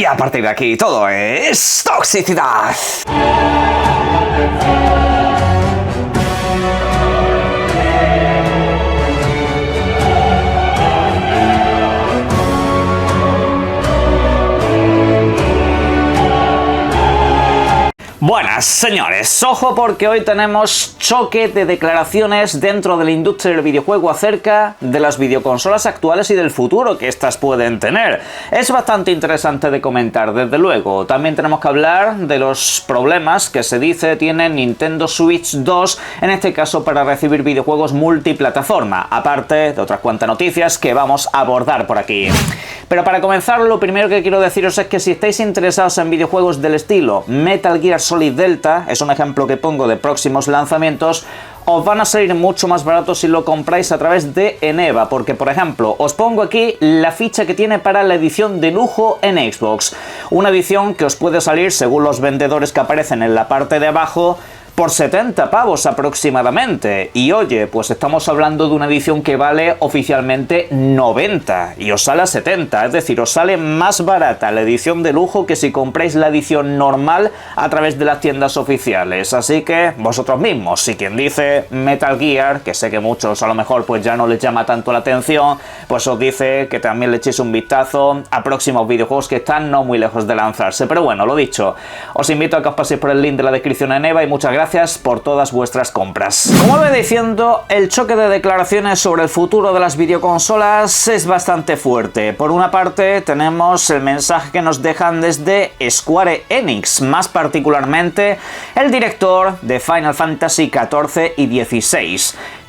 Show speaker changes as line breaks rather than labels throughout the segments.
Y a partir de aquí todo es toxicidad. Buenas señores, ojo porque hoy tenemos choque de declaraciones dentro de la industria del videojuego acerca de las videoconsolas actuales y del futuro que éstas pueden tener. Es bastante interesante de comentar, desde luego. También tenemos que hablar de los problemas que se dice tiene Nintendo Switch 2, en este caso para recibir videojuegos multiplataforma, aparte de otras cuantas noticias que vamos a abordar por aquí. Pero para comenzar, lo primero que quiero deciros es que si estáis interesados en videojuegos del estilo Metal Gear Solid Delta, es un ejemplo que pongo de próximos lanzamientos, os van a salir mucho más baratos si lo compráis a través de Eneba, porque por ejemplo, os pongo aquí la ficha que tiene para la edición de lujo en Xbox. Una edición que os puede salir, según los vendedores que aparecen en la parte de abajo, por 70 pavos aproximadamente. Y oye, pues estamos hablando de una edición que vale oficialmente 90 y os sale a 70, es decir, os sale más barata la edición de lujo que si compráis la edición normal a través de las tiendas oficiales. Así que vosotros mismos, si quien dice Metal Gear, que sé que muchos a lo mejor pues ya no les llama tanto la atención, pues os dice que también le echéis un vistazo a próximos videojuegos que están no muy lejos de lanzarse. Pero bueno, lo dicho, os invito a que os paséis por el link de la descripción en Eneba y muchas gracias por todas vuestras compras. Como voy diciendo, el choque de declaraciones sobre el futuro de las videoconsolas es bastante fuerte. Por una parte tenemos el mensaje que nos dejan desde Square Enix, más particularmente el director de Final Fantasy XIV y XVI.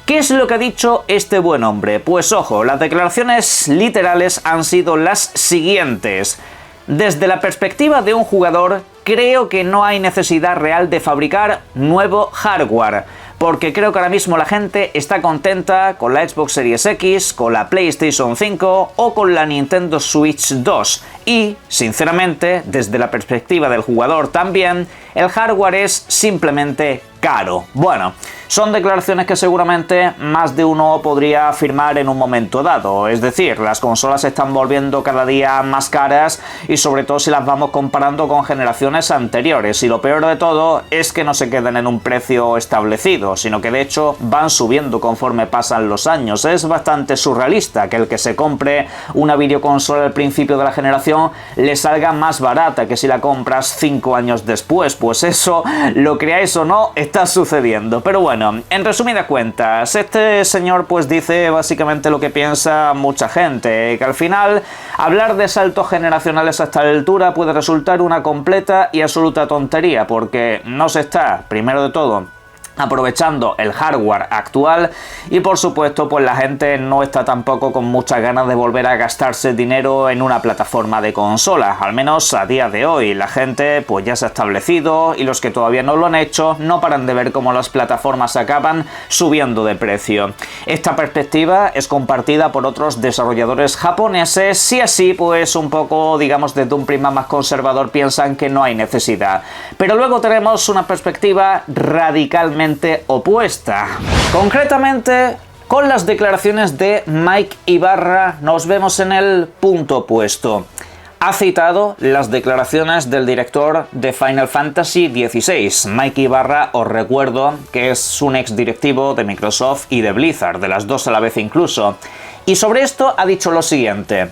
¿Qué es lo que ha dicho este buen hombre? Pues ojo, las declaraciones literales han sido las siguientes. Desde la perspectiva de un jugador, creo que no hay necesidad real de fabricar nuevo hardware, porque creo que ahora mismo la gente está contenta con la Xbox Series X, con la PlayStation 5 o con la Nintendo Switch 2. Y, sinceramente, desde la perspectiva del jugador también, el hardware es simplemente caro. Bueno, son declaraciones que seguramente más de uno podría afirmar en un momento dado. Es decir, las consolas se están volviendo cada día más caras y sobre todo si las vamos comparando con generaciones anteriores. Y lo peor de todo es que no se quedan en un precio establecido, sino que de hecho van subiendo conforme pasan los años. Es bastante surrealista que el que se compre una videoconsola al principio de la generación le salga más barata que si la compras 5 años después. Pues eso, lo creáis o no, está sucediendo. Pero bueno, en resumidas cuentas, este señor pues dice básicamente lo que piensa mucha gente, que al final hablar de saltos generacionales a esta altura puede resultar una completa y absoluta tontería, porque no se está, primero de todo, aprovechando el hardware actual y por supuesto pues la gente no está tampoco con muchas ganas de volver a gastarse dinero en una plataforma de consolas, al menos a día de hoy. La gente pues ya se ha establecido y los que todavía no lo han hecho no paran de ver cómo las plataformas acaban subiendo de precio. Esta perspectiva es compartida por otros desarrolladores japoneses y así pues un poco, digamos, desde un prisma más conservador piensan que no hay necesidad. Pero luego tenemos una perspectiva radicalmente opuesta. Concretamente, con las declaraciones de Mike Ibarra nos vemos en el punto opuesto. Ha citado las declaraciones del director de Final Fantasy XVI. Mike Ibarra, os recuerdo que es un ex directivo de Microsoft y de Blizzard, de las dos a la vez incluso. Y sobre esto ha dicho lo siguiente: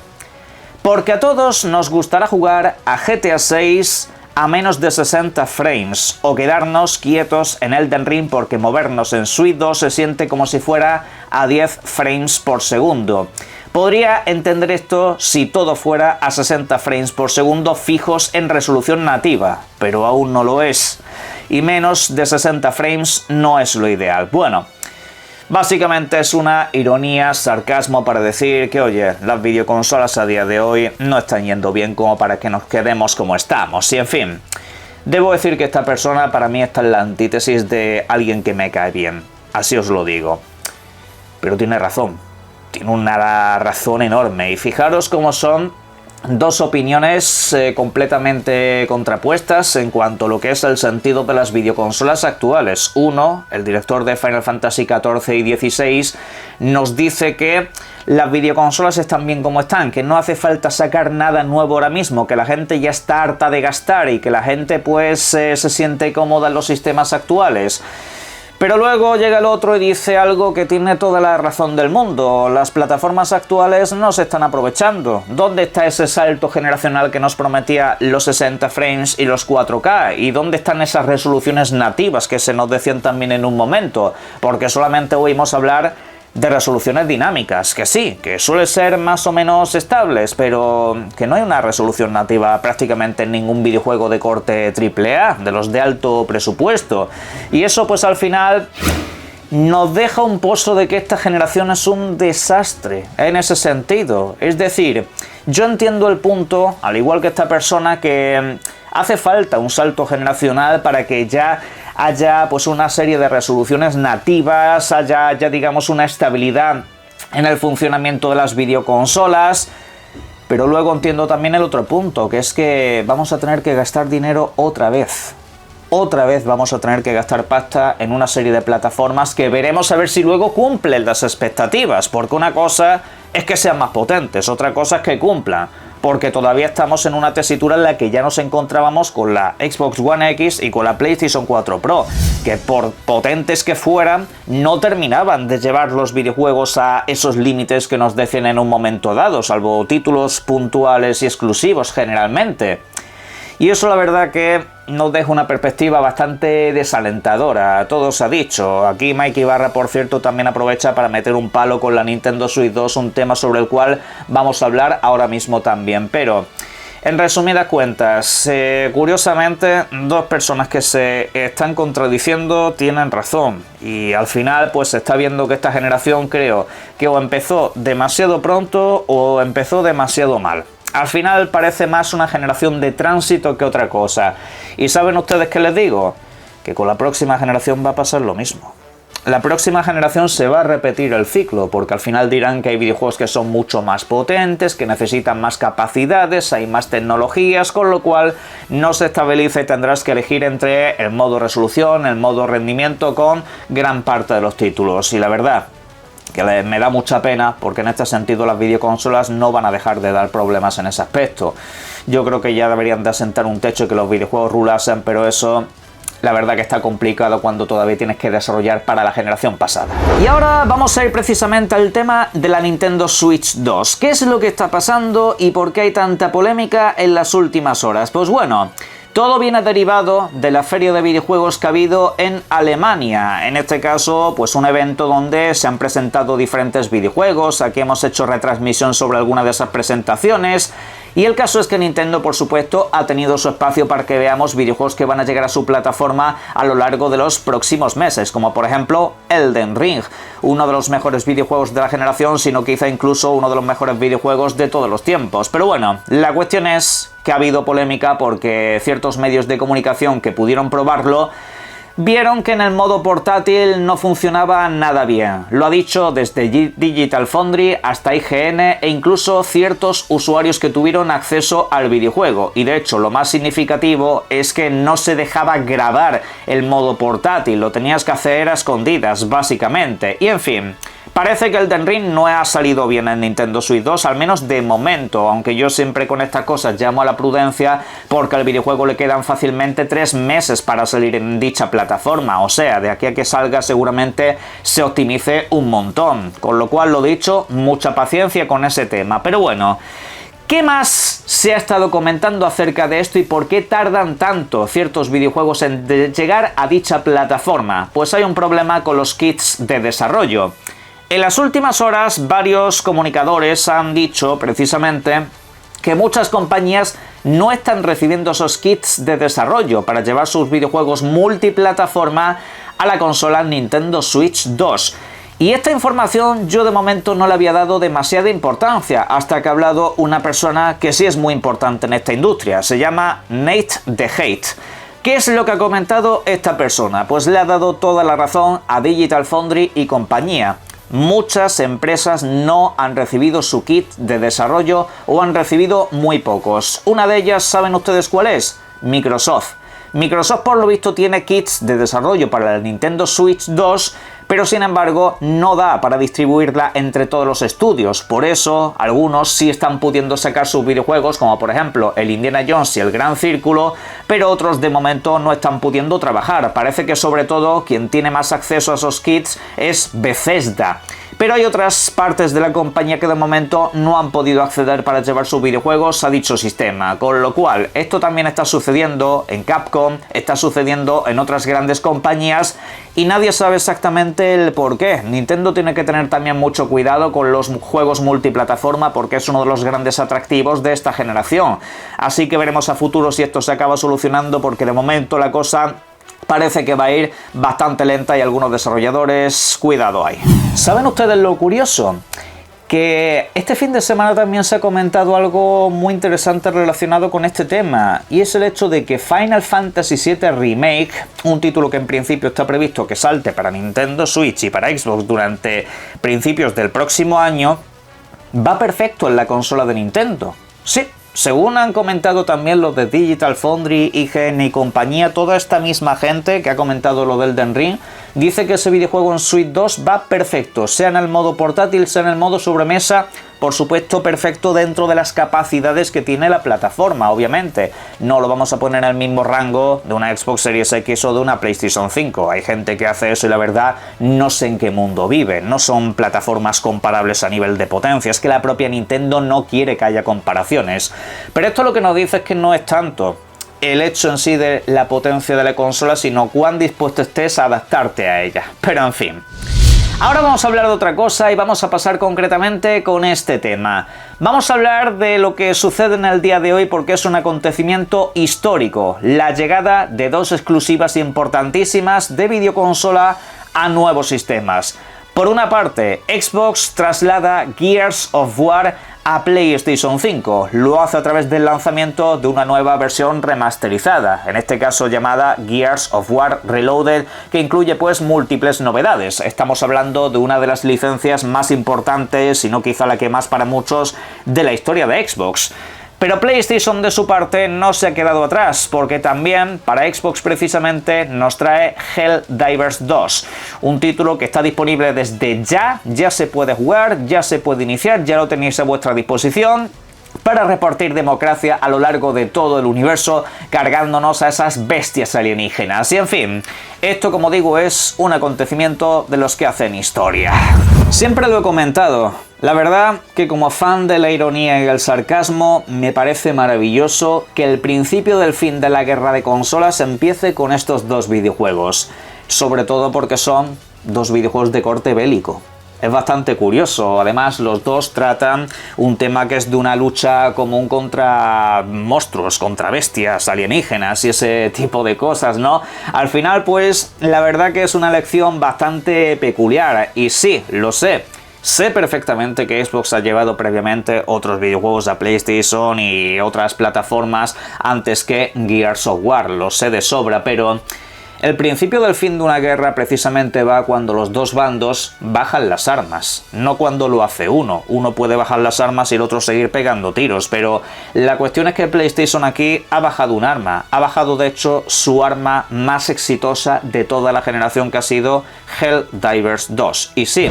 porque a todos nos gustará jugar a GTA 6 a menos de 60 frames, o quedarnos quietos en Elden Ring porque movernos en Switch 2 se siente como si fuera a 10 frames por segundo. Podría entender esto si todo fuera a 60 frames por segundo fijos en resolución nativa, pero aún no lo es, y menos de 60 frames no es lo ideal. Bueno, básicamente es una ironía, sarcasmo para decir que, oye, las videoconsolas a día de hoy no están yendo bien como para que nos quedemos como estamos. Y en fin, debo decir que esta persona para mí está en la antítesis de alguien que me cae bien. Así os lo digo. Pero tiene razón. Tiene una razón enorme. Y fijaros cómo son dos opiniones completamente contrapuestas en cuanto a lo que es el sentido de las videoconsolas actuales. Uno, el director de Final Fantasy XIV y XVI, nos dice que las videoconsolas están bien como están, que no hace falta sacar nada nuevo ahora mismo, que la gente ya está harta de gastar y que la gente pues se siente cómoda en los sistemas actuales. Pero luego llega el otro y dice algo que tiene toda la razón del mundo. Las plataformas actuales no se están aprovechando. ¿Dónde está ese salto generacional que nos prometía los 60 frames y los 4K? ¿Y dónde están esas resoluciones nativas que se nos decían también en un momento? Porque solamente oímos hablar de resoluciones dinámicas, que sí, que suele ser más o menos estables, pero que no hay una resolución nativa prácticamente en ningún videojuego de corte AAA, de los de alto presupuesto. Y eso pues al final nos deja un pozo de que esta generación es un desastre en ese sentido. Es decir, yo entiendo el punto, al igual que esta persona, que hace falta un salto generacional para que ya haya pues una serie de resoluciones nativas, haya ya digamos una estabilidad en el funcionamiento de las videoconsolas, pero luego entiendo también el otro punto, que es que vamos a tener que gastar dinero otra vez. Otra vez vamos a tener que gastar pasta en una serie de plataformas que veremos a ver si luego cumplen las expectativas, porque una cosa es que sean más potentes, otra cosa es que cumplan. Porque todavía estamos en una tesitura en la que ya nos encontrábamos con la Xbox One X y con la PlayStation 4 Pro, que por potentes que fueran, no terminaban de llevar los videojuegos a esos límites que nos decían en un momento dado, salvo títulos puntuales y exclusivos generalmente. Y eso la verdad que nos deja una perspectiva bastante desalentadora, todo se ha dicho. Aquí Mike Ibarra, por cierto, también aprovecha para meter un palo con la Nintendo Switch 2, un tema sobre el cual vamos a hablar ahora mismo también. Pero, en resumidas cuentas, curiosamente, dos personas que se están contradiciendo tienen razón. Y al final, pues se está viendo que esta generación, creo, que o empezó demasiado pronto o empezó demasiado mal. Al final parece más una generación de tránsito que otra cosa. ¿Y saben ustedes qué les digo? Que con la próxima generación va a pasar lo mismo. La próxima generación se va a repetir el ciclo, porque al final dirán que hay videojuegos que son mucho más potentes, que necesitan más capacidades, hay más tecnologías, con lo cual no se estabiliza y tendrás que elegir entre el modo resolución, el modo rendimiento con gran parte de los títulos. Y la verdad que me da mucha pena, porque en este sentido las videoconsolas no van a dejar de dar problemas en ese aspecto. Yo creo que ya deberían de asentar un techo y que los videojuegos rulasen, pero eso la verdad que está complicado cuando todavía tienes que desarrollar para la generación pasada. Y ahora vamos a ir precisamente al tema de la Nintendo Switch 2. ¿Qué es lo que está pasando y por qué hay tanta polémica en las últimas horas? Pues bueno, todo viene derivado de la feria de videojuegos que ha habido en Alemania. En este caso, pues un evento donde se han presentado diferentes videojuegos. Aquí hemos hecho retransmisión sobre alguna de esas presentaciones. Y el caso es que Nintendo, por supuesto, ha tenido su espacio para que veamos videojuegos que van a llegar a su plataforma a lo largo de los próximos meses, como por ejemplo Elden Ring, uno de los mejores videojuegos de la generación, sino quizá incluso uno de los mejores videojuegos de todos los tiempos. Pero bueno, la cuestión es que ha habido polémica porque ciertos medios de comunicación que pudieron probarlo vieron que en el modo portátil no funcionaba nada bien. Lo ha dicho desde Digital Foundry hasta IGN e incluso ciertos usuarios que tuvieron acceso al videojuego. Y de hecho lo más significativo es que no se dejaba grabar el modo portátil, lo tenías que hacer a escondidas básicamente. Y en fin, parece que el Elden Ring no ha salido bien en Nintendo Switch 2, al menos de momento, aunque yo siempre con estas cosas llamo a la prudencia porque al videojuego le quedan fácilmente 3 meses para salir en dicha plataforma, o sea, de aquí a que salga seguramente se optimice un montón, con lo cual lo dicho, mucha paciencia con ese tema. Pero bueno, ¿qué más se ha estado comentando acerca de esto y por qué tardan tanto ciertos videojuegos en llegar a dicha plataforma? Pues hay un problema con los kits de desarrollo. En las últimas horas, varios comunicadores han dicho precisamente que muchas compañías no están recibiendo esos kits de desarrollo para llevar sus videojuegos multiplataforma a la consola Nintendo Switch 2. Y esta información yo de momento no le había dado demasiada importancia hasta que ha hablado una persona que sí es muy importante en esta industria. Se llama Nate the Hate. ¿Qué es lo que ha comentado esta persona? Pues le ha dado toda la razón a Digital Foundry y compañía. Muchas empresas no han recibido su kit de desarrollo o han recibido muy pocos. Una de ellas, ¿saben ustedes cuál es? Microsoft. Microsoft por lo visto tiene kits de desarrollo para la Nintendo Switch 2, pero sin embargo no da para distribuirla entre todos los estudios. Por eso algunos sí están pudiendo sacar sus videojuegos, como por ejemplo el Indiana Jones y el Gran Círculo, pero otros de momento no están pudiendo trabajar. Parece que sobre todo quien tiene más acceso a esos kits es Bethesda. Pero hay otras partes de la compañía que de momento no han podido acceder para llevar sus videojuegos a dicho sistema, con lo cual esto también está sucediendo en Capcom, está sucediendo en otras grandes compañías y nadie sabe exactamente el por qué. Nintendo tiene que tener también mucho cuidado con los juegos multiplataforma porque es uno de los grandes atractivos de esta generación. Así que veremos a futuro si esto se acaba solucionando, porque de momento la cosa parece que va a ir bastante lenta y algunos desarrolladores, cuidado ahí. ¿Saben ustedes lo curioso? Que este fin de semana también se ha comentado algo muy interesante relacionado con este tema, y es el hecho de que Final Fantasy VII Remake, un título que en principio está previsto que salte para Nintendo Switch y para Xbox durante principios del próximo año, va perfecto en la consola de Nintendo. Sí. Según han comentado también los de Digital Foundry, IGN y compañía, toda esta misma gente que ha comentado lo del Elden Ring, dice que ese videojuego en Switch 2 va perfecto, sea en el modo portátil, sea en el modo sobremesa, por supuesto perfecto dentro de las capacidades que tiene la plataforma, obviamente. No lo vamos a poner en el mismo rango de una Xbox Series X o de una PlayStation 5. Hay gente que hace eso y la verdad no sé en qué mundo vive. No son plataformas comparables a nivel de potencia, es que la propia Nintendo no quiere que haya comparaciones. Pero esto lo que nos dice es que no es tanto el hecho en sí de la potencia de la consola, sino cuán dispuesto estés a adaptarte a ella. Pero en fin. Ahora vamos a hablar de otra cosa y vamos a pasar concretamente con este tema. Vamos a hablar de lo que sucede en el día de hoy porque es un acontecimiento histórico. La llegada de dos exclusivas importantísimas de videoconsola a nuevos sistemas. Por una parte, Xbox traslada Gears of War a PlayStation 5. Lo hace a través del lanzamiento de una nueva versión remasterizada, en este caso llamada Gears of War Reloaded, que incluye pues múltiples novedades. Estamos hablando de una de las licencias más importantes, si no quizá la que más para muchos, de la historia de Xbox. Pero PlayStation de su parte no se ha quedado atrás, porque también para Xbox precisamente nos trae Helldivers 2, un título que está disponible desde ya se puede jugar, ya se puede iniciar, ya lo tenéis a vuestra disposición, para repartir democracia a lo largo de todo el universo, cargándonos a esas bestias alienígenas. Y en fin, esto como digo es un acontecimiento de los que hacen historia. Siempre lo he comentado, la verdad que como fan de la ironía y el sarcasmo me parece maravilloso que el principio del fin de la guerra de consolas empiece con estos dos videojuegos, sobre todo porque son dos videojuegos de corte bélico. Es bastante curioso, además los dos tratan un tema que es de una lucha común contra monstruos, contra bestias alienígenas y ese tipo de cosas, ¿no? Al final pues la verdad que es una elección bastante peculiar y sí, lo sé. Sé perfectamente que Xbox ha llevado previamente otros videojuegos a PlayStation y otras plataformas antes que Gears of War, lo sé de sobra, pero el principio del fin de una guerra precisamente va cuando los dos bandos bajan las armas, no cuando lo hace uno. Uno puede bajar las armas y el otro seguir pegando tiros, pero la cuestión es que PlayStation aquí ha bajado un arma, ha bajado de hecho su arma más exitosa de toda la generación, que ha sido Helldivers 2. Y sí,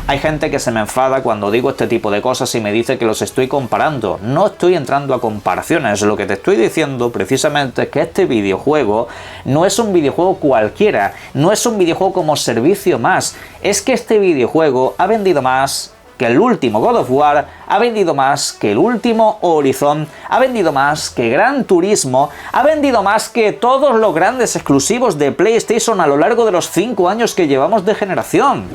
hay gente que se me enfada cuando digo este tipo de cosas y me dice que los estoy comparando. No estoy entrando a comparaciones, lo que te estoy diciendo precisamente es que este videojuego no es un videojuego cualquiera, no es un videojuego como servicio más, es que este videojuego ha vendido más que el último God of War, ha vendido más que el último Horizon, ha vendido más que Gran Turismo, ha vendido más que todos los grandes exclusivos de PlayStation a lo largo de los 5 años que llevamos de generación.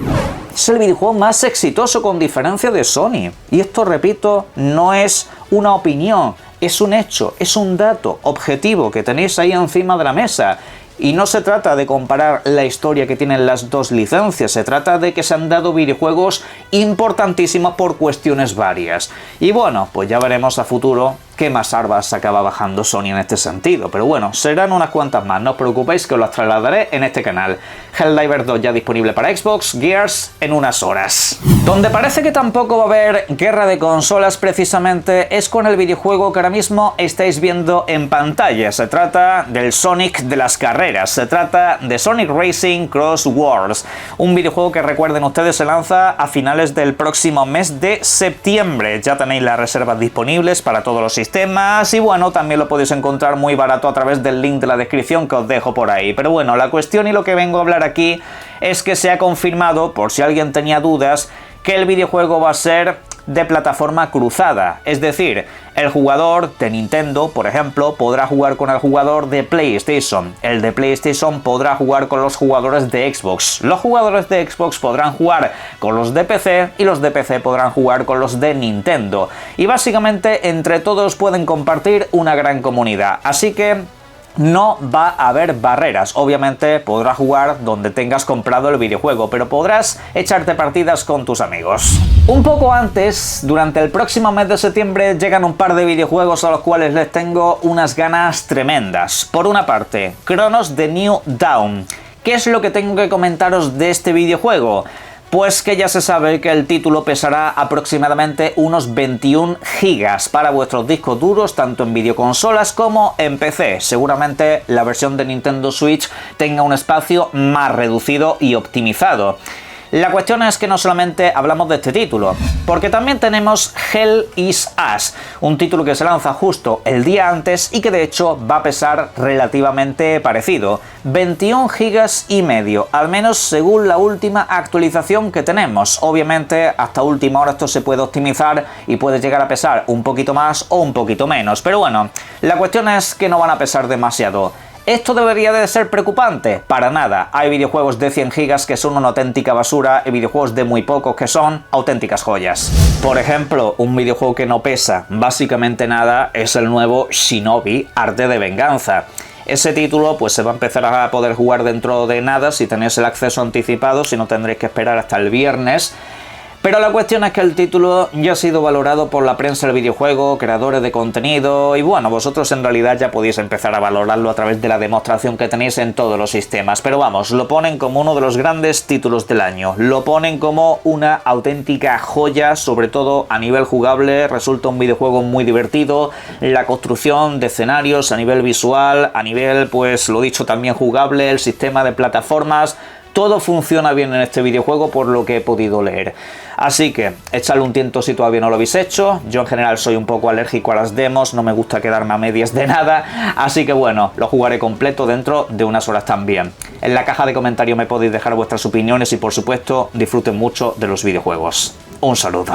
Es el videojuego más exitoso con diferencia de Sony. Y esto, repito, no es una opinión, es un hecho, es un dato objetivo que tenéis ahí encima de la mesa. Y no se trata de comparar la historia que tienen las dos licencias, se trata de que se han dado videojuegos importantísimos por cuestiones varias. Y bueno, pues ya veremos a futuro qué ¿qué más armas acaba bajando Sony en este sentido? Pero bueno, serán unas cuantas más, no os preocupéis que os las trasladaré en este canal. Helldivers 2 ya disponible para Xbox, Gears en unas horas. Donde parece que tampoco va a haber guerra de consolas precisamente es con el videojuego que ahora mismo estáis viendo en pantalla. Se trata del Sonic de las carreras, se trata de Sonic Racing Cross Worlds, un videojuego que recuerden ustedes se lanza a finales del próximo mes de septiembre. Ya tenéis las reservas disponibles para todos los sistemas y bueno, también lo podéis encontrar muy barato a través del link de la descripción que os dejo por ahí. Pero bueno, la cuestión y lo que vengo a hablar aquí es que se ha confirmado, por si alguien tenía dudas, que el videojuego va a ser de plataforma cruzada, es decir, el jugador de Nintendo, por ejemplo, podrá jugar con el jugador de PlayStation, el de PlayStation podrá jugar con los jugadores de Xbox, los jugadores de Xbox podrán jugar con los de PC y los de PC podrán jugar con los de Nintendo, y básicamente entre todos pueden compartir una gran comunidad, así que no va a haber barreras. Obviamente podrás jugar donde tengas comprado el videojuego, pero podrás echarte partidas con tus amigos. Un poco antes, durante el próximo mes de septiembre, llegan un par de videojuegos a los cuales les tengo unas ganas tremendas. Por una parte, Chronos The New Dawn. ¿Qué es lo que tengo que comentaros de este videojuego? Pues que ya se sabe que el título pesará aproximadamente unos 21 gigas para vuestros discos duros, tanto en videoconsolas como en PC. Seguramente la versión de Nintendo Switch tenga un espacio más reducido y optimizado. La cuestión es que no solamente hablamos de este título, porque también tenemos Hell is Us, un título que se lanza justo el día antes y que de hecho va a pesar relativamente parecido, 21 gigas y medio, al menos según la última actualización que tenemos. Obviamente hasta última hora esto se puede optimizar y puede llegar a pesar un poquito más o un poquito menos, pero bueno, la cuestión es que no van a pesar demasiado. ¿Esto debería de ser preocupante? Para nada. Hay videojuegos de 100 gigas que son una auténtica basura y videojuegos de muy pocos que son auténticas joyas. Por ejemplo, un videojuego que no pesa básicamente nada es el nuevo Shinobi Arte de Venganza. Ese título pues se va a empezar a poder jugar dentro de nada si tenéis el acceso anticipado, si no tendréis que esperar hasta el viernes. Pero la cuestión es que el título ya ha sido valorado por la prensa del videojuego, creadores de contenido y bueno, vosotros en realidad ya podéis empezar a valorarlo a través de la demostración que tenéis en todos los sistemas. Pero vamos, lo ponen como uno de los grandes títulos del año, lo ponen como una auténtica joya, sobre todo a nivel jugable, resulta un videojuego muy divertido, la construcción de escenarios a nivel visual, a nivel pues lo dicho también jugable, el sistema de plataformas. Todo funciona bien en este videojuego por lo que he podido leer. Así que echadle un tiento si todavía no lo habéis hecho. Yo en general soy un poco alérgico a las demos, no me gusta quedarme a medias de nada. Así que bueno, lo jugaré completo dentro de unas horas también. En la caja de comentarios me podéis dejar vuestras opiniones y por supuesto disfruten mucho de los videojuegos. Un saludo.